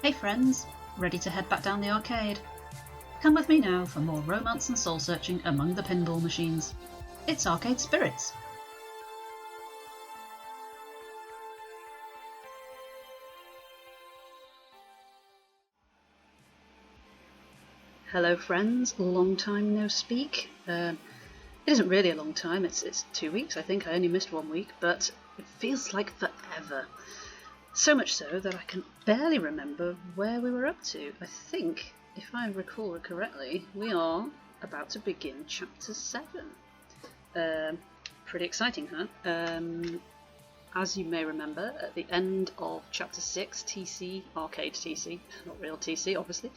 Hey friends, ready to head back down the arcade? Come with me now for more romance and soul searching among the pinball machines. It's Arcade Spirits! Hello friends, long time no speak. It isn't really a long time, it's 2 weeks I think, I only missed 1 week, but it feels like forever. So much so that I can barely remember where we were up to. I think, if I recall correctly, we are about to begin Chapter 7. Pretty exciting, huh? As you may remember, at the end of Chapter 6, TC, Arcade TC, not real TC obviously,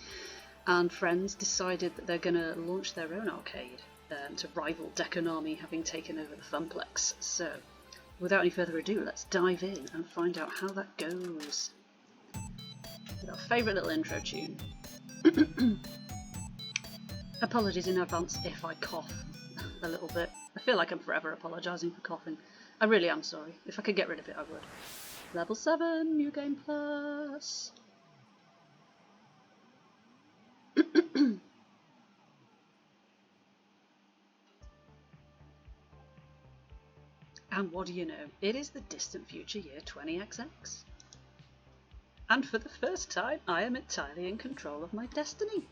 and friends decided that they're going to launch their own arcade to rival Dekonami having taken over the Funplex. So, without any further ado, let's dive in and find out how that goes. With our favourite little intro tune. Apologies in advance if I cough a little bit. I feel like I'm forever apologising for coughing. I really am sorry. If I could get rid of it, I would. Level 7, New Game Plus. And what do you know? It is the distant future year 20XX. And for the first time, I am entirely in control of my destiny.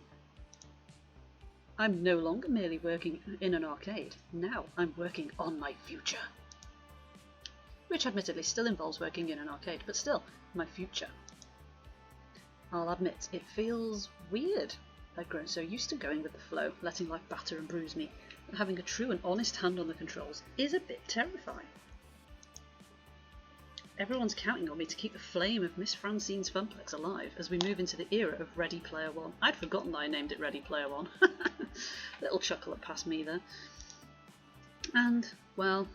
I'm no longer merely working in an arcade. Now I'm working on my future. Which admittedly still involves working in an arcade, but still, my future. I'll admit, it feels weird. I've grown so used to going with the flow, letting life batter and bruise me, that having a true and honest hand on the controls is a bit terrifying. Everyone's counting on me to keep the flame of Miss Francine's Funplex alive as we move into the era of Ready Player One. I'd forgotten that I named it Ready Player One. Little chuckle past me there. And, well,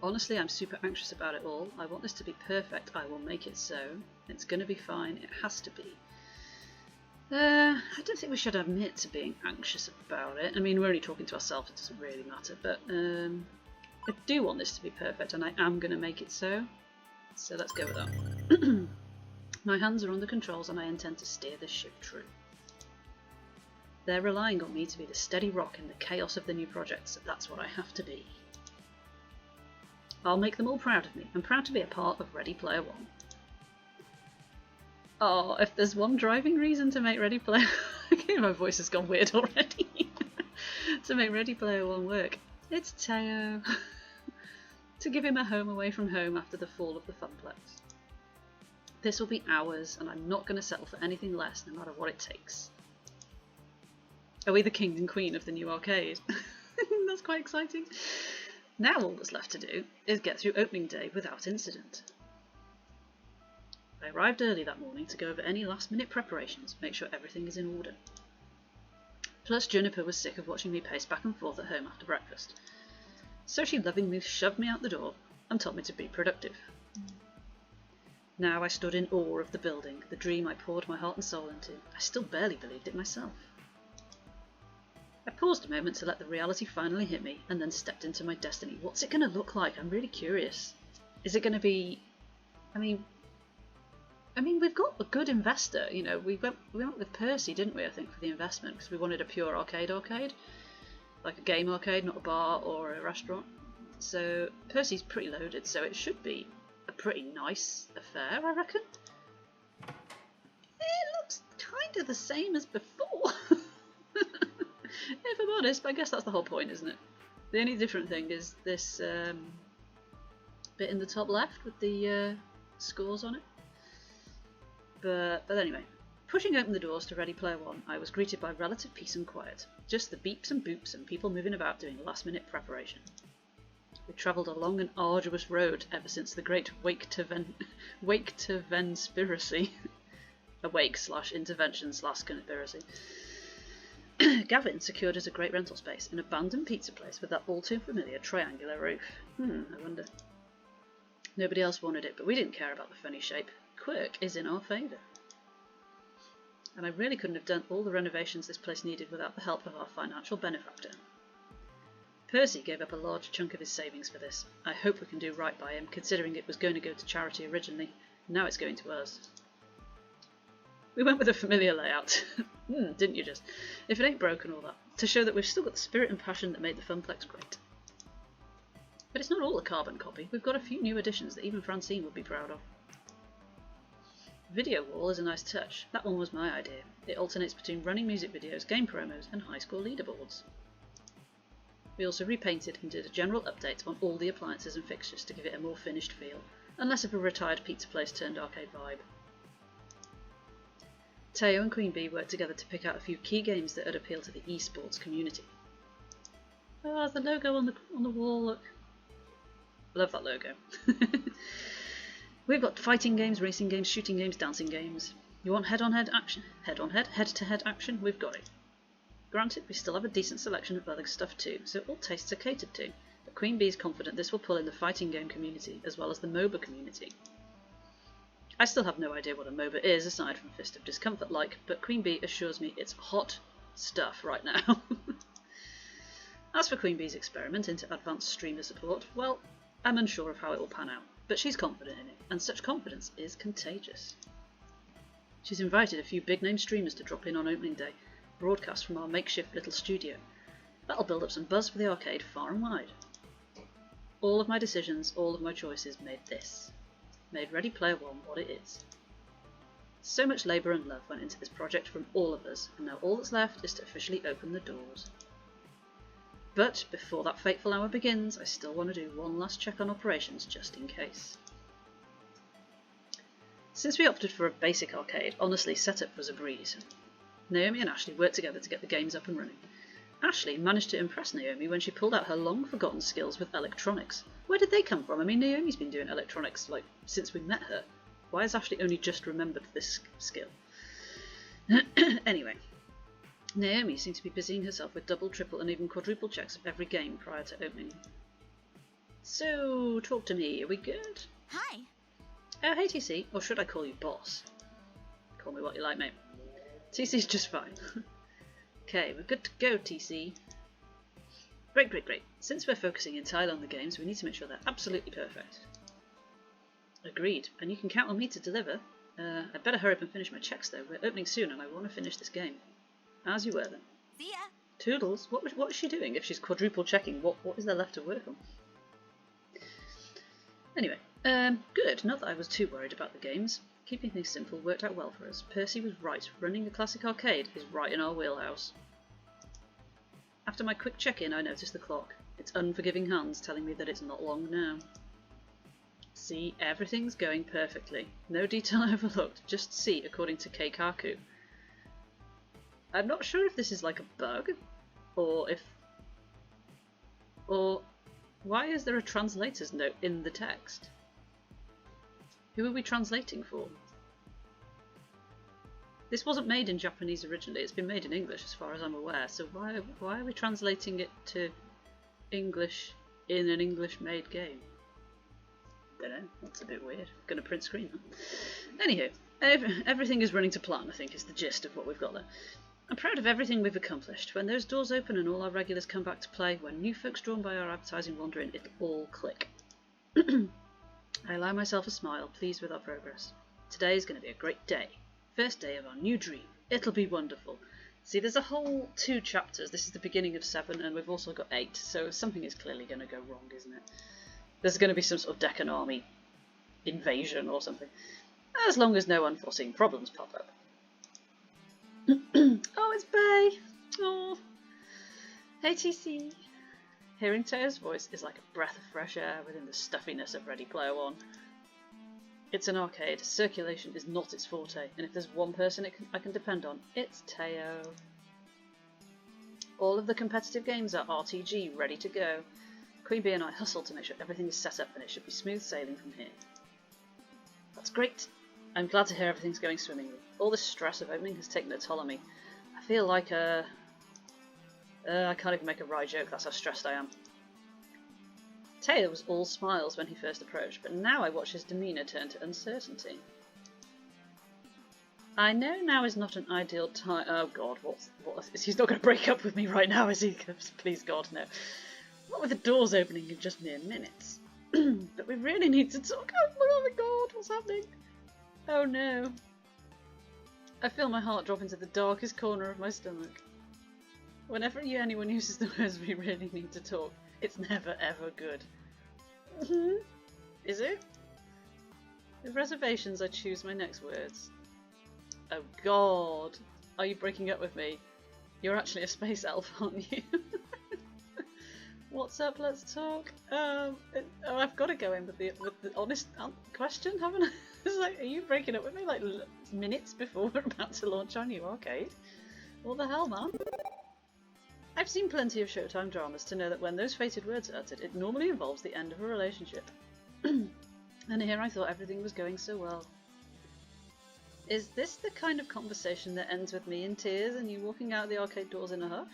honestly, I'm super anxious about it all. I want this to be perfect. I will make it so. It's going to be fine. It has to be. I don't think we should admit to being anxious about it. I mean, we're only talking to ourselves. It doesn't really matter. But I do want this to be perfect, and I am going to make it so. So let's go with that. My hands are on the controls, and I intend to steer this ship true. They're relying on me to be the steady rock in the chaos of the new project, so that's what I have to be. I'll make them all proud of me. I'm proud to be a part of Ready Player One. Oh, if there's one driving reason to make Ready Player... Okay, my voice has gone weird already. To make Ready Player One work, it's Teo. To give him a home away from home after the fall of the Funplex. This will be ours, and I'm not going to settle for anything less, no matter what it takes. Are we the king and queen of the new arcade? That's quite exciting. Now all that's left to do is get through opening day without incident. I arrived early that morning to go over any last-minute preparations, make sure everything is in order. Plus Juniper was sick of watching me pace back and forth at home after breakfast. So she lovingly shoved me out the door and told me to be productive. Now I stood in awe of the building, the dream I poured my heart and soul into. I still barely believed it myself. I paused a moment to let the reality finally hit me, and then stepped into my destiny. What's it going to look like? I'm really curious. Is it going to be... I mean, we've got a good investor, you know. We went with Percy, didn't we, I think, for the investment, because we wanted a pure arcade. Like a game arcade, not a bar or a restaurant. So Percy's pretty loaded, so it should be a pretty nice affair, I reckon. It looks kind of the same as before. If I'm honest, but I guess that's the whole point, isn't it? The only different thing is this bit in the top left with the scores on it. But anyway, pushing open the doors to Ready Player One, I was greeted by relative peace and quiet. Just the beeps and boops and people moving about doing last-minute preparation. We travelled a long and arduous road ever since the great Wake to Venspiracy. A wake/intervention/conspiracy. Gavin secured us a great rental space, an abandoned pizza place with that all-too-familiar triangular roof. I wonder. Nobody else wanted it, but we didn't care about the funny shape. Quirk is in our favour. And I really couldn't have done all the renovations this place needed without the help of our financial benefactor. Percy gave up a large chunk of his savings for this. I hope we can do right by him, considering it was going to go to charity originally. Now it's going to us. We went with a familiar layout. Didn't you just? If it ain't broken, all that. To show that we've still got the spirit and passion that made the Funplex great. But it's not all a carbon copy. We've got a few new additions that even Francine would be proud of. Video wall is a nice touch. That one was my idea. It alternates between running music videos, game promos, and high school leaderboards. We also repainted and did a general update on all the appliances and fixtures to give it a more finished feel, and less of a retired pizza place turned arcade vibe. Teo and Queen Bee worked together to pick out a few key games that would appeal to the esports community. Oh, the logo on the wall, look. Love that logo. We've got fighting games, racing games, shooting games, dancing games. You want head-on-head action? Head-on-head? Head-to-head action? We've got it. Granted, we still have a decent selection of other stuff too, so all tastes are catered to, but Queen Bee is confident this will pull in the fighting game community as well as the MOBA community. I still have no idea what a MOBA is, aside from Fist of Discomfort-like, but Queen Bee assures me it's hot stuff right now. As for Queen Bee's experiment into advanced streamer support, well, I'm unsure of how it will pan out, but she's confident in it, and such confidence is contagious. She's invited a few big-name streamers to drop in on opening day, broadcast from our makeshift little studio. That'll build up some buzz for the arcade far and wide. All of my decisions, all of my choices made this. Made Ready Player One what it is. So much labour and love went into this project from all of us, and now all that's left is to officially open the doors. But before that fateful hour begins, I still want to do one last check on operations just in case. Since we opted for a basic arcade, honestly, setup was a breeze. Naomi and Ashley worked together to get the games up and running. Ashley managed to impress Naomi when she pulled out her long-forgotten skills with electronics. Where did they come from? I mean, Naomi's been doing electronics, since we met her. Why has Ashley only just remembered this skill? Anyway, Naomi seemed to be busying herself with double, triple, and even quadruple checks of every game prior to opening. So, talk to me. Are we good? Hi. Oh, hey, TC. Or should I call you boss? Call me what you like, mate. TC's just fine. Okay, we're good to go, TC. Great. Since we're focusing entirely on the games, we need to make sure they're absolutely perfect. Agreed, and you can count on me to deliver. I'd better hurry up and finish my checks though. We're opening soon and I want to finish this game. As you were then. See ya. Toodles, what is she doing if she's quadruple checking? What is there left to work on? Anyway, good. Not that I was too worried about the games. Keeping things simple worked out well for us. Percy was right. Running a classic arcade is right in our wheelhouse. After my quick check-in, I noticed the clock. Its unforgiving hands telling me that it's not long now. See, everything's going perfectly. No detail overlooked. Just C according to Keikaku. I'm not sure if this is like a bug, or why is there a translator's note in the text? Who are we translating for? This wasn't made in Japanese originally, it's been made in English as far as I'm aware, so why are we translating it to English in an English-made game? Dunno, that's a bit weird. Gonna print screen that. Anywho, everything is running to plan, I think, is the gist of what we've got there. I'm proud of everything we've accomplished. When those doors open and all our regulars come back to play, when new folks drawn by our advertising wander in, it'll all click. I allow myself a smile, pleased with our progress. Today is going to be a great day. First day of our new dream. It'll be wonderful. See, there's a whole 2 chapters. This is the beginning of 7, and we've also got 8, so something is clearly going to go wrong, isn't it? There's going to be some sort of Deccan army invasion or something. As long as no unforeseen problems pop up. Oh, it's Bay! Oh. Hey, TC. Hearing Teo's voice is like a breath of fresh air within the stuffiness of Ready Player One. It's an arcade, circulation is not its forte, and if there's one person I can depend on, it's Teo. All of the competitive games are RTG, ready to go. Queen Bee and I hustle to make sure everything is set up and it should be smooth sailing from here. That's great. I'm glad to hear everything's going swimmingly. All this stress of opening has taken a toll on me. I feel like I can't even make a wry joke, that's how stressed I am. Teo was all smiles when he first approached, but now I watch his demeanour turn to uncertainty. I know now is not an ideal time. Oh god, what? He's not going to break up with me right now, is he? Please God, no. What with the doors opening in just mere minutes? But we really need to talk. Oh my god, what's happening? Oh no. I feel my heart drop into the darkest corner of my stomach. Whenever anyone uses the words "we really need to talk," it's never ever good. Is it? With reservations, I choose my next words. Oh God, are you breaking up with me? You're actually a space elf, aren't you? What's up? Let's talk. I've got to go in with the honest question, haven't I? It's like, are you breaking up with me like minutes before we're about to launch our new arcade? What the hell, man? I've seen plenty of Showtime dramas to know that when those fated words are uttered, it normally involves the end of a relationship. And here I thought everything was going so well. Is this the kind of conversation that ends with me in tears and you walking out the arcade doors in a huff?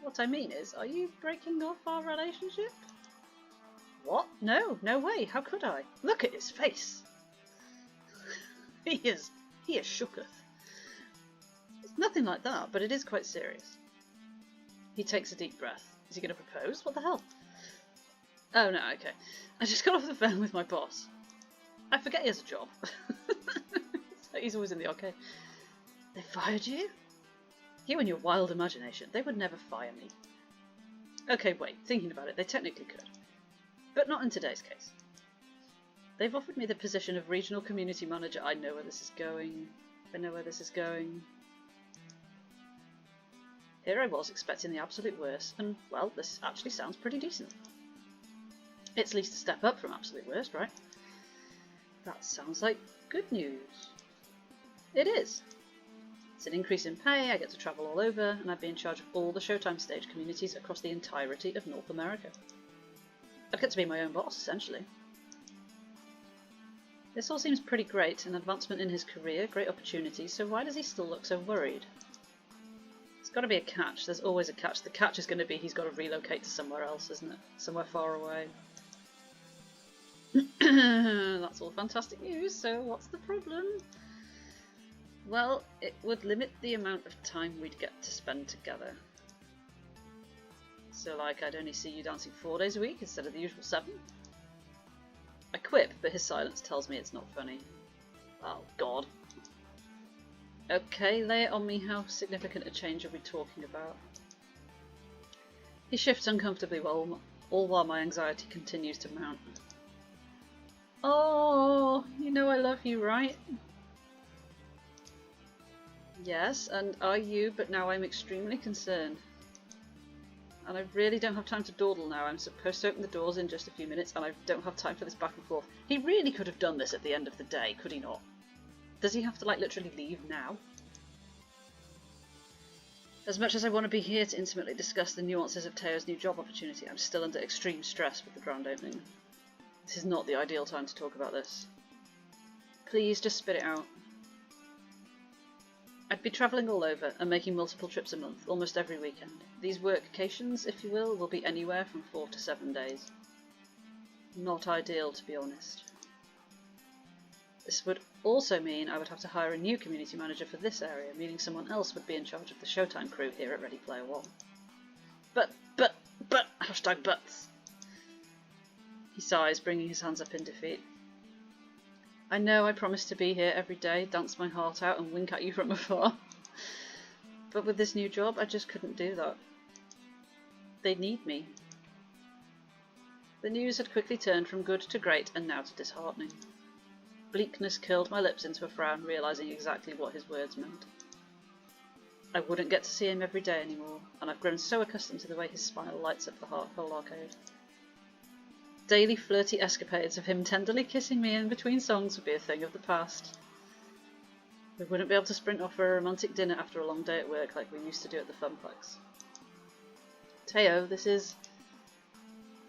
What I mean is, are you breaking off our relationship? What? No, no way, how could I? Look at his face! He is shooketh. It's nothing like that, but it is quite serious. He takes a deep breath. Is he going to propose? What the hell? Oh no, okay. I just got off the phone with my boss. I forget he has a job. He's always in the arcade. They fired you? You and your wild imagination. They would never fire me. Okay, wait. Thinking about it, they technically could. But not in today's case. They've offered me the position of regional community manager. I know where this is going. I know where this is going. Here I was expecting the absolute worst, and well, this actually sounds pretty decent. It's at least a step up from absolute worst, right? That sounds like good news. It is. It's an increase in pay, I get to travel all over, and I'd be in charge of all the Showtime stage communities across the entirety of North America. I'd get to be my own boss, essentially. This all seems pretty great, an advancement in his career, great opportunities, so why does he still look so worried? There's got to be a catch, there's always a catch. The catch is going to be he's got to relocate to somewhere else, isn't it? Somewhere far away. That's all fantastic news, so what's the problem? Well, it would limit the amount of time we'd get to spend together. So like, I'd only see you dancing 4 days a week instead of the usual 7. I quip, but his silence tells me it's not funny. Oh god. Okay, lay it on me, how significant a change are we talking about? He shifts uncomfortably all while my anxiety continues to mount. Oh, you know I love you, right? Yes, and are you, but now I'm extremely concerned. And I really don't have time to dawdle now. I'm supposed to open the doors in just a few minutes, and I don't have time for this back and forth. He really could have done this at the end of the day, could he not? Does he have to, like, literally leave now? As much as I want to be here to intimately discuss the nuances of Teo's new job opportunity, I'm still under extreme stress with the grand opening. This is not the ideal time to talk about this. Please, just spit it out. I'd be travelling all over and making multiple trips a month, almost every weekend. These workcations, if you will be anywhere from 4 to 7 days. Not ideal, to be honest. This would also mean I would have to hire a new community manager for this area, meaning someone else would be in charge of the Showtime crew here at Ready Player One. But, hashtag buts. He sighs, bringing his hands up in defeat. I know I promised to be here every day, dance my heart out and wink at you from afar. But with this new job, I just couldn't do that. They need me. The news had quickly turned from good to great and now to disheartening. Bleakness curled my lips into a frown, realising exactly what his words meant. I wouldn't get to see him every day anymore, and I've grown so accustomed to the way his smile lights up the whole arcade. Daily flirty escapades of him tenderly kissing me in between songs would be a thing of the past. We wouldn't be able to sprint off for a romantic dinner after a long day at work like we used to do at the Funplex. Teo, this is...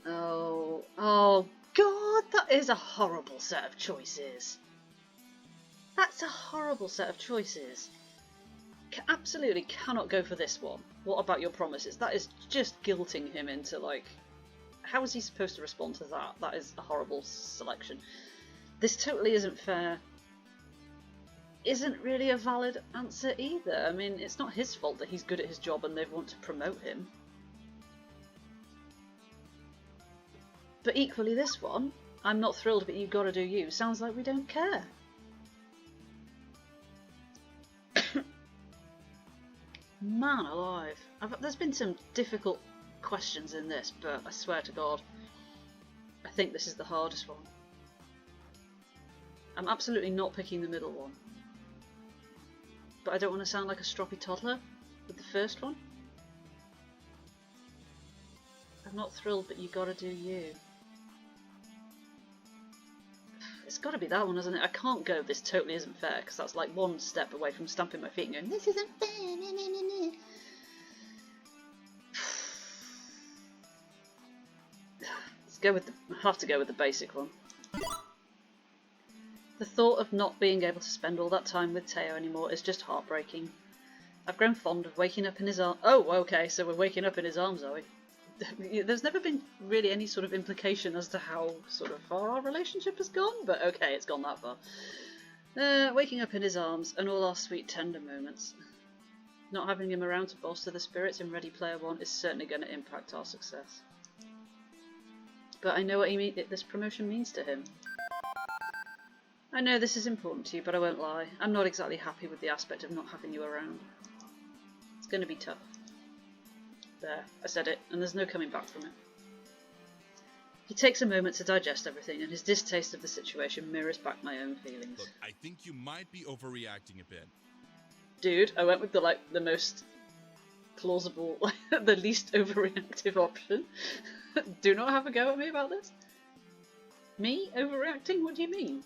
Oh god, that is a horrible set of choices. That's a horrible set of choices. Absolutely cannot go for this one. What about your promises? That is just guilting him into, like... How is he supposed to respond to that? That is a horrible selection. This totally isn't fair. Isn't really a valid answer either. I mean, it's not his fault that he's good at his job and they want to promote him. But equally this one, I'm not thrilled but you've got to do you, sounds like we don't care. Man alive. There's been some difficult questions in this, but I swear to God, I think this is the hardest one. I'm absolutely not picking the middle one. But I don't want to sound like a stroppy toddler with the first one. I'm not thrilled, but you gotta do you. It's gotta be that one, isn't it? I can't go, this totally isn't fair, because that's like one step away from stamping my feet and going, this isn't fair, Let's go with the, I have to go with the basic one. The thought of not being able to spend all that time with Teo anymore is just heartbreaking. I've grown fond of waking up in his arms. Oh, okay, so we're waking up in his arms, are we? There's never been really any sort of implication as to how sort of far our relationship has gone, but okay, it's gone that far. Waking up in his arms and all our sweet tender moments. Not having him around to bolster the spirits in Ready Player One is certainly going to impact our success. But I know what this promotion means to him. I know this is important to you, but I won't lie. I'm not exactly happy with the aspect of not having you around. It's going to be tough. There, I said it, and there's no coming back from it. He takes a moment to digest everything, and his distaste of the situation mirrors back my own feelings. Look, I think you might be overreacting a bit. Dude, I went with the most plausible, the least overreactive option. Do not have a go at me about this. Me overreacting? What do you mean?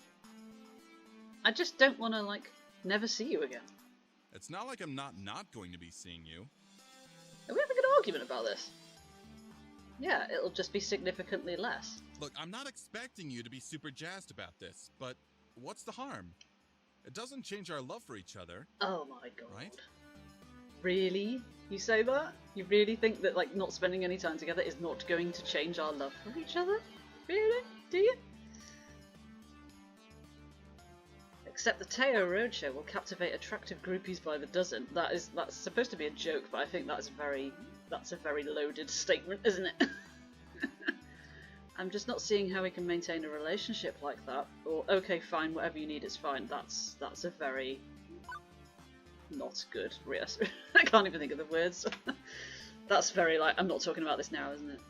I just don't want to, never see you again. It's not like I'm not going to be seeing you. Are we having an argument about this? Yeah, it'll just be significantly less. Look, I'm not expecting you to be super jazzed about this, but what's the harm? It doesn't change our love for each other. Oh my god. Right? Really? You say that? You really think that, not spending any time together is not going to change our love for each other? Really? Do you? Except the Teo Roadshow will captivate attractive groupies by the dozen. That's supposed to be a joke, but I think that's a very loaded statement, isn't it? I'm just not seeing how we can maintain a relationship like that. Or okay, fine, whatever you need is fine. That's a very not good. Yes, I can't even think of the words. That's very I'm not talking about this now, isn't it?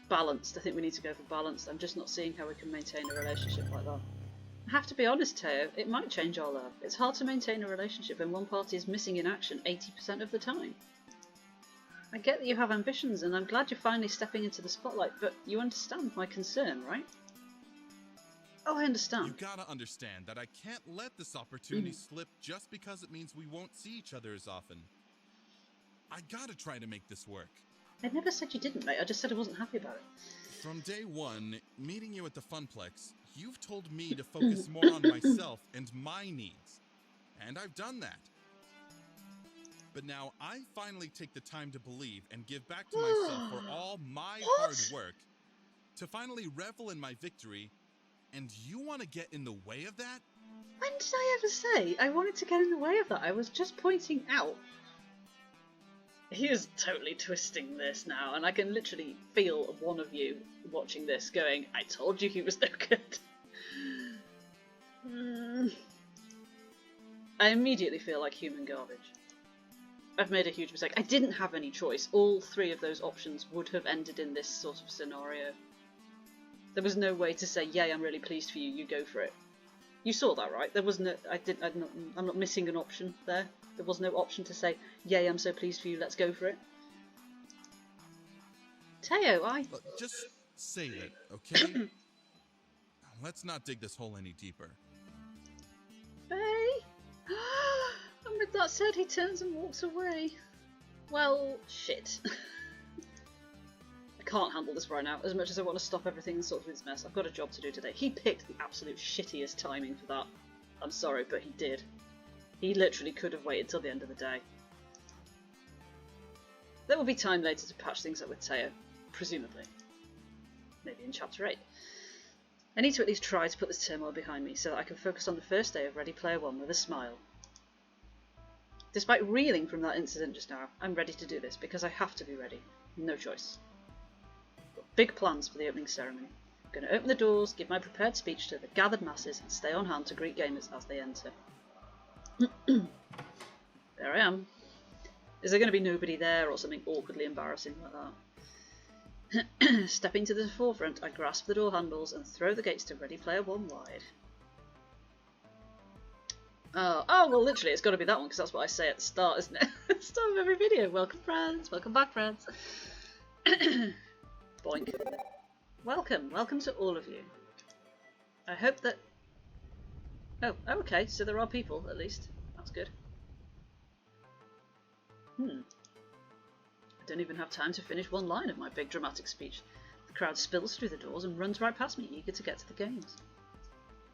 Balanced. I think we need to go for balanced. I'm just not seeing how we can maintain a relationship like that. I have to be honest, Teo, it might change our love. It's hard to maintain a relationship when one party is missing in action 80% of the time. I get that you have ambitions, and I'm glad you're finally stepping into the spotlight, but you understand my concern, right? Oh, I understand. You gotta understand that I can't let this opportunity slip just because it means we won't see each other as often. I gotta try to make this work. I never said you didn't, mate. I just said I wasn't happy about it. From day one, meeting you at the Funplex, you've told me to focus more on myself and my needs. And I've done that. But now I finally take the time to believe and give back to myself for all my hard work, to finally revel in my victory, and you want to get in the way of that? When did I ever say I wanted to get in the way of that? I was just pointing out. He is totally twisting this now, and I can literally feel one of you watching this going, I told you he was no good. I immediately feel like human garbage. I've made a huge mistake. I didn't have any choice. All three of those options would have ended in this sort of scenario. There was no way to say, yay, I'm really pleased for you, you go for it. You saw that, right? There was no, I'm not missing an option there. There was no option to say, yay, I'm so pleased for you, let's go for it. Teo, Look, just save it, okay? Let's not dig this hole any deeper. Bay? And with that said, he turns and walks away. Well, shit. I can't handle this right now, as much as I want to stop everything and sort through this mess. I've got a job to do today. He picked the absolute shittiest timing for that. I'm sorry, but he did. He literally could have waited till the end of the day. There will be time later to patch things up with Teo, presumably. Maybe in Chapter 8. I need to at least try to put this turmoil behind me so that I can focus on the first day of Ready Player One with a smile. Despite reeling from that incident just now, I'm ready to do this because I have to be ready. No choice. Got big plans for the opening ceremony. I'm going to open the doors, give my prepared speech to the gathered masses, and stay on hand to greet gamers as they enter. There I am. Is there going to be nobody there or something awkwardly embarrassing like that? Stepping to the forefront, I grasp the door handles and throw the gates to Ready Player One wide. Oh, well, literally, it's got to be that one because that's what I say at the start, isn't it? At the start of every video. Welcome, friends. Welcome back, friends. Boink. Welcome to all of you. I hope that... Oh, okay, so there are people, at least. That's good. I don't even have time to finish one line of my big dramatic speech. The crowd spills through the doors and runs right past me, eager to get to the games.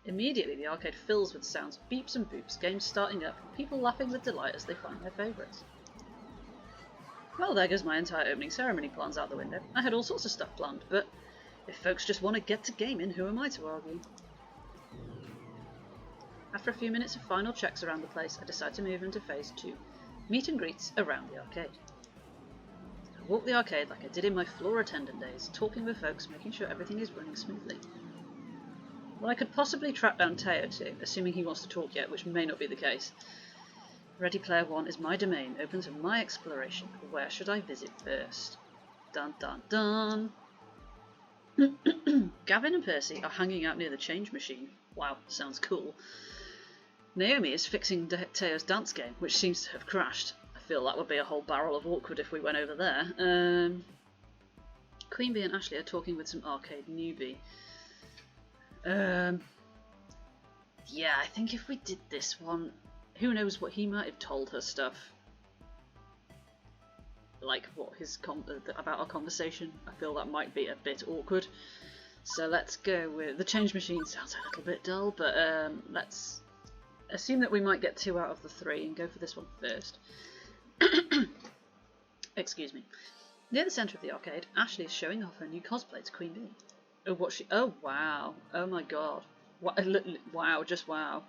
Immediately, the arcade fills with sounds of beeps and boops, games starting up, and people laughing with delight as they find their favourites. Well, there goes my entire opening ceremony plans out the window. I had all sorts of stuff planned, but if folks just want to get to gaming, who am I to argue? After a few minutes of final checks around the place, I decide to move into Phase 2, meet and greets around the arcade. I walk the arcade like I did in my floor attendant days, talking with folks, making sure everything is running smoothly. Well, I could possibly track down Teo too, assuming he wants to talk yet, which may not be the case. Ready Player One is my domain, open to my exploration. Where should I visit first? Dun dun dun! Gavin and Percy are hanging out near the change machine. Wow, sounds cool. Naomi is fixing Teo's dance game, which seems to have crashed. I feel that would be a whole barrel of awkward if we went over there. Queen Bee and Ashley are talking with some arcade newbie. Yeah, I think if we did this one, who knows what he might have told her stuff. Like what his about our conversation. I feel that might be a bit awkward. So let's go with the change machine. Sounds a little bit dull, but let's assume that we might get 2 out of the 3 and go for this one first. Excuse me. Near the centre of the arcade, Ashley is showing off her new cosplay to Queen Bee. Oh, what she? Oh, wow! Oh my God! Wow! Just wow!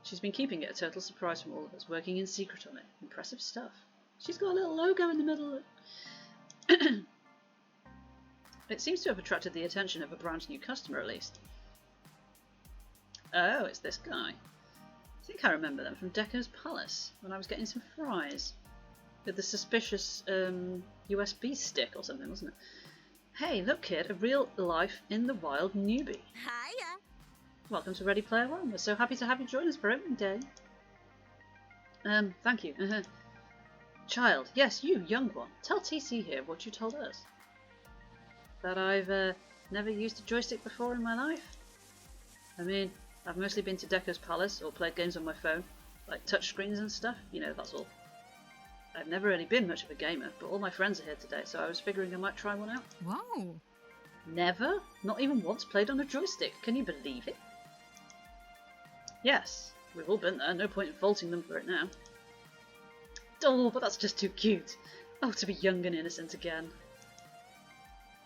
She's been keeping it a total surprise from all of us, working in secret on it. Impressive stuff. She's got a little logo in the middle. It seems to have attracted the attention of a brand new customer, at least. Oh, it's this guy. I think I remember them from Deco's Palace when I was getting some fries with the suspicious USB stick or something, wasn't it? Hey, look kid, a real life in the wild newbie. Hiya. Welcome to Ready Player One. We're so happy to have you join us for opening day. Thank you. Child, yes, you, young one. Tell TC here what you told us. That I've never used a joystick before in my life. I mean, I've mostly been to Deco's Palace or played games on my phone, like touchscreens and stuff, you know, that's all. I've never really been much of a gamer, but all my friends are here today, so I was figuring I might try one out. Whoa. Never? Not even once played on a joystick. Can you believe it? Yes, we've all been there. No point in faulting them for it now. Oh, but that's just too cute. Oh, to be young and innocent again.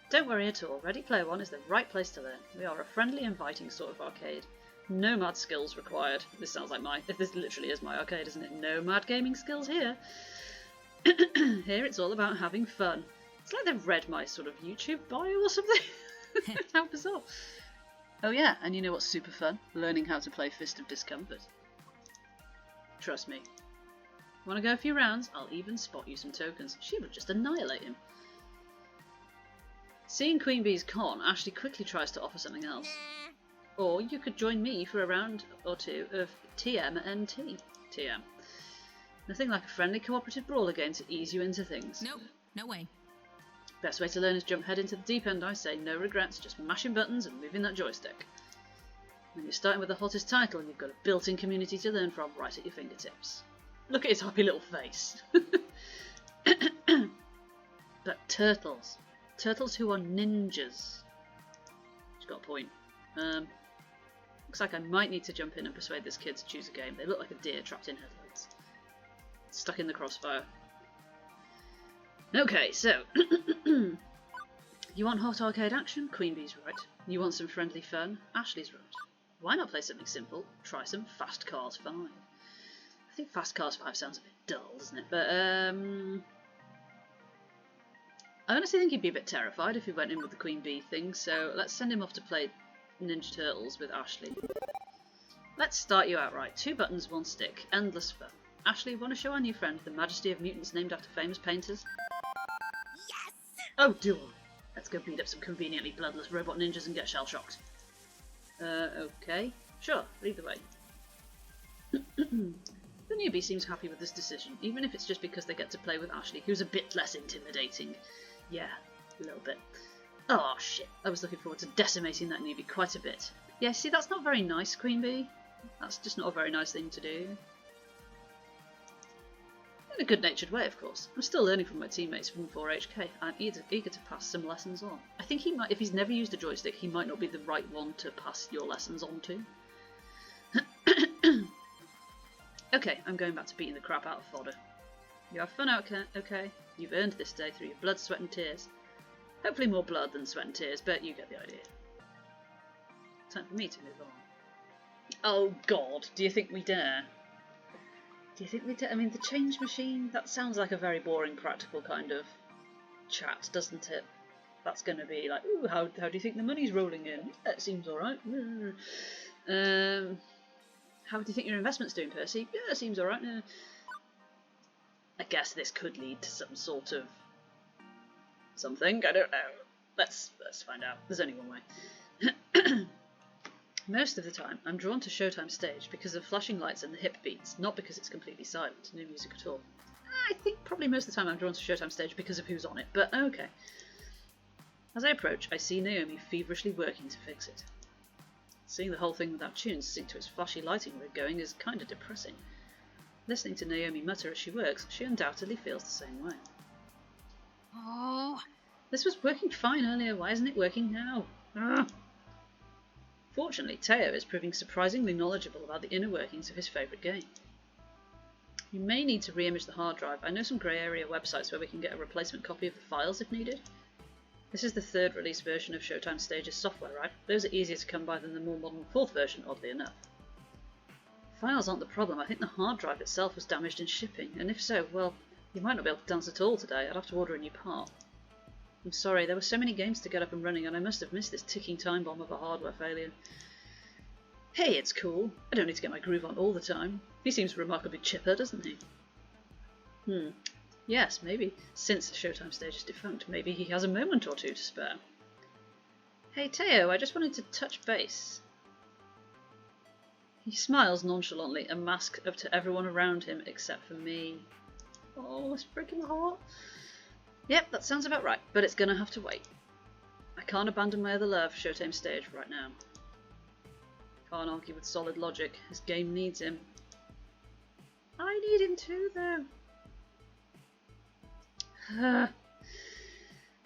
Don't worry at all. Ready Player One is the right place to learn. We are a friendly, inviting sort of arcade. No mad skills required. This sounds like this literally is my arcade, isn't it? No mad gaming skills here. Here it's all about having fun. It's like they've read my sort of YouTube bio or something. How bizarre. Oh yeah, and you know what's super fun? Learning how to play Fist of Discomfort. Trust me. Want to go a few rounds? I'll even spot you some tokens. She would just annihilate him. Seeing Queen Bee's con, Ashley quickly tries to offer something else. Or you could join me for a round or 2 of TMNT. TM. Nothing like a friendly cooperative brawler game to ease you into things. Nope, no way. Best way to learn is jump head into the deep end, I say. No regrets, just mashing buttons and moving that joystick. When you're starting with the hottest title, you've got a built-in community to learn from right at your fingertips. Look at his happy little face. But turtles. Turtles who are ninjas. She's got a point. Looks like I might need to jump in and persuade this kid to choose a game. They look like a deer trapped in headlights. Stuck in the crossfire. Okay, so... You want hot arcade action? Queen Bee's right. You want some friendly fun? Ashley's right. Why not play something simple? Try some Fast Cars 5. I think Fast Cars 5 sounds a bit dull, doesn't it? But, I honestly think he'd be a bit terrified if he went in with the Queen Bee thing, so let's send him off to play Ninja Turtles with Ashley. Let's start you out right. 2 buttons, 1 stick. Endless fun. Ashley, want to show our new friend the majesty of mutants named after famous painters? Yes! Oh, do I? Let's go beat up some conveniently bloodless robot ninjas and get shell-shocked. Okay. Sure, either way. The newbie seems happy with this decision, even if it's just because they get to play with Ashley, who's a bit less intimidating. Yeah, a little bit. Oh shit, I was looking forward to decimating that newbie quite a bit. Yeah, see, that's not very nice, Queen Bee. That's just not a very nice thing to do. In a good-natured way, of course. I'm still learning from my teammates from 4HK. I'm eager to pass some lessons on. I think he might, if he's never used a joystick, he might not be the right one to pass your lessons on to. Okay, I'm going back to beating the crap out of fodder. You have fun, okay? You've earned this day through your blood, sweat and tears. Hopefully more blood than sweat and tears, but you get the idea. Time for me to move on. Oh god, do you think we dare? Do you think we dare? I mean, the change machine, that sounds like a very boring practical kind of chat, doesn't it? That's going to be like, ooh, how do you think the money's rolling in? That seems alright. How do you think your investment's doing, Percy? Yeah, it seems alright. I guess this could lead to some sort of something. I don't know. Let's find out. There's only one way. Most of the time, I'm drawn to Showtime Stage because of flashing lights and the hip beats, not because it's completely silent, no music at all. I think probably most of the time I'm drawn to Showtime Stage because of who's on it, but okay. As I approach, I see Naomi feverishly working to fix it. Seeing the whole thing without tunes sync to its flashy lighting rig going is kind of depressing. Listening to Naomi mutter as she works, she undoubtedly feels the same way. Oh. This was working fine earlier, why isn't it working now? Ah. Fortunately, Teo is proving surprisingly knowledgeable about the inner workings of his favourite game. You may need to re-image the hard drive. I know some grey area websites where we can get a replacement copy of the files if needed. This is the 3rd release version of Showtime Stage's software, right? Those are easier to come by than the more modern 4th version, oddly enough. Files aren't the problem. I think the hard drive itself was damaged in shipping, and if so, well, you might not be able to dance at all today. I'd have to order a new part. I'm sorry, there were so many games to get up and running, and I must have missed this ticking time bomb of a hardware failure. Hey, it's cool. I don't need to get my groove on all the time. He seems remarkably chipper, doesn't he? Yes, maybe. Since the Showtime Stage is defunct, maybe he has a moment or two to spare. Hey, Teo, I just wanted to touch base. He smiles nonchalantly, a mask up to everyone around him except for me. Oh, it's breaking my heart. Yep, that sounds about right, but it's gonna have to wait. I can't abandon my other love, Showtime Stage, right now. Can't argue with solid logic. His game needs him. I need him too, though.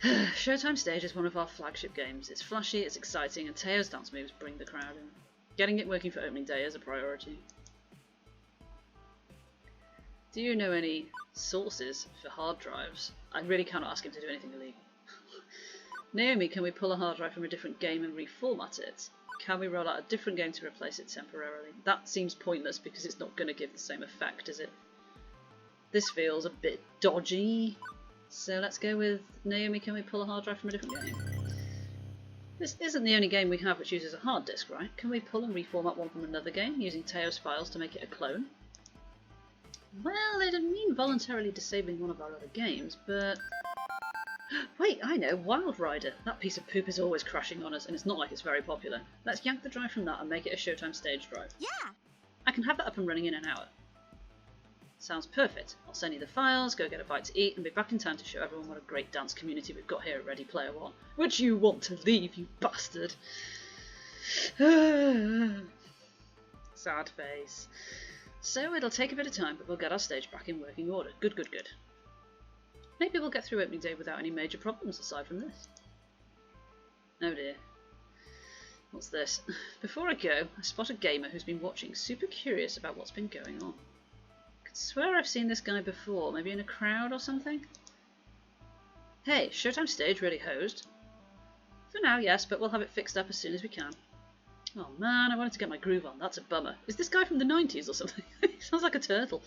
Showtime Stage is one of our flagship games. It's flashy, it's exciting, and Teo's dance moves bring the crowd in. Getting it working for opening day is a priority. Do you know any sources for hard drives? I really cannot ask him to do anything illegal. Naomi, can we pull a hard drive from a different game and reformat it? Can we roll out a different game to replace it temporarily? That seems pointless because it's not going to give the same effect, is it? This feels a bit dodgy. So let's go with Naomi, can we pull a hard drive from a different game? This isn't the only game we have which uses a hard disk, right? Can we pull and reformat one from another game using Teo's files to make it a clone? Well, it'd mean voluntarily disabling one of our other games, but... Wait, I know, Wild Rider. That piece of poop is always crashing on us, and it's not like it's very popular. Let's yank the drive from that and make it a Showtime Stage drive. Yeah. I can have that up and running in an hour. Sounds perfect. I'll send you the files, go get a bite to eat, and be back in time to show everyone what a great dance community we've got here at Ready Player One. Which you want to leave, you bastard. Sad face. So it'll take a bit of time, but we'll get our stage back in working order. Good, good, good. Maybe we'll get through opening day without any major problems aside from this. Oh dear. What's this? Before I go, I spot a gamer who's been watching, super curious about what's been going on. I could swear I've seen this guy before, maybe in a crowd or something? Hey, Showtime Stage really hosed? For now, yes, but we'll have it fixed up as soon as we can. Oh man, I wanted to get my groove on. That's a bummer. Is this guy from the 90s or something? He sounds like a turtle.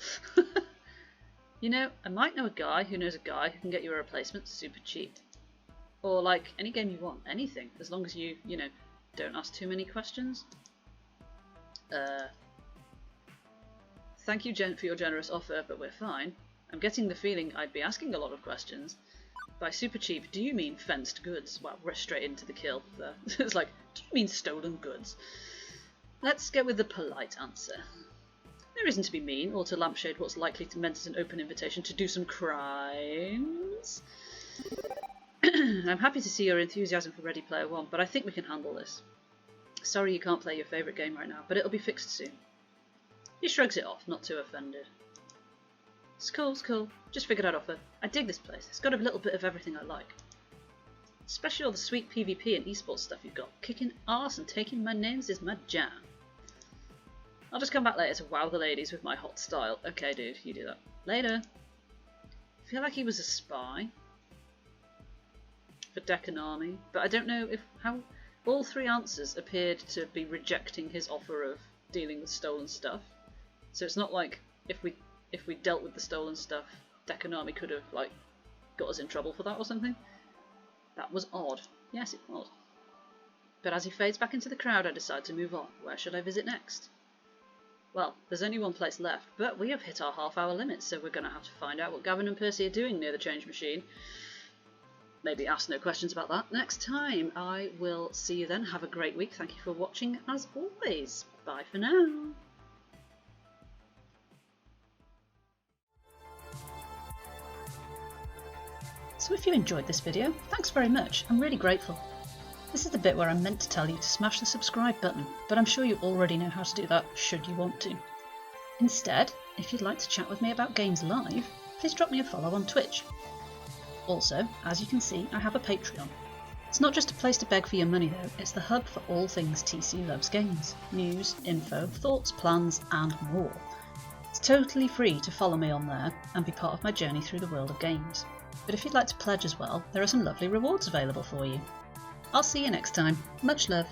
You know, I might know a guy who knows a guy who can get you a replacement super cheap. Or like, any game you want. Anything. As long as you know, don't ask too many questions. Thank you for your generous offer, but we're fine. I'm getting the feeling I'd be asking a lot of questions. By super cheap, do you mean fenced goods? Well, we're straight into the kill there. It's like, do you mean stolen goods? Let's get with the polite answer. There isn't to be mean, or to lampshade what's likely to meant as an open invitation to do some crimes. I'm happy to see your enthusiasm for Ready Player One, but I think we can handle this. Sorry you can't play your favourite game right now, but it'll be fixed soon. He shrugs it off, not too offended. It's cool. Just figured I'd offer. I dig this place. It's got a little bit of everything I like. Especially all the sweet PvP and esports stuff you've got. Kicking arse and taking my names is my jam. I'll just come back later to wow the ladies with my hot style. Okay, dude, you do that. Later. I feel like he was a spy for Deccan Army, but I don't know how all three answers appeared to be rejecting his offer of dealing with stolen stuff. So it's not like if we dealt with the stolen stuff, Deccan Army could have like got us in trouble for that or something. That was odd. Yes, it was. But as he fades back into the crowd, I decide to move on. Where should I visit next? Well, there's only one place left, but we have hit our half-hour limit, so we're going to have to find out what Gavin and Percy are doing near the change machine. Maybe ask no questions about that next time. I will see you then. Have a great week. Thank you for watching, as always. Bye for now. So if you enjoyed this video, thanks very much. I'm really grateful. This is the bit where I meant to tell you to smash the subscribe button, but I'm sure you already know how to do that, should you want to. Instead, if you'd like to chat with me about games live, please drop me a follow on Twitch. Also, as you can see, I have a Patreon. It's not just a place to beg for your money though, it's the hub for all things TC Loves Games. News, info, thoughts, plans, and more. It's totally free to follow me on there and be part of my journey through the world of games. But if you'd like to pledge as well, there are some lovely rewards available for you. I'll see you next time. Much love.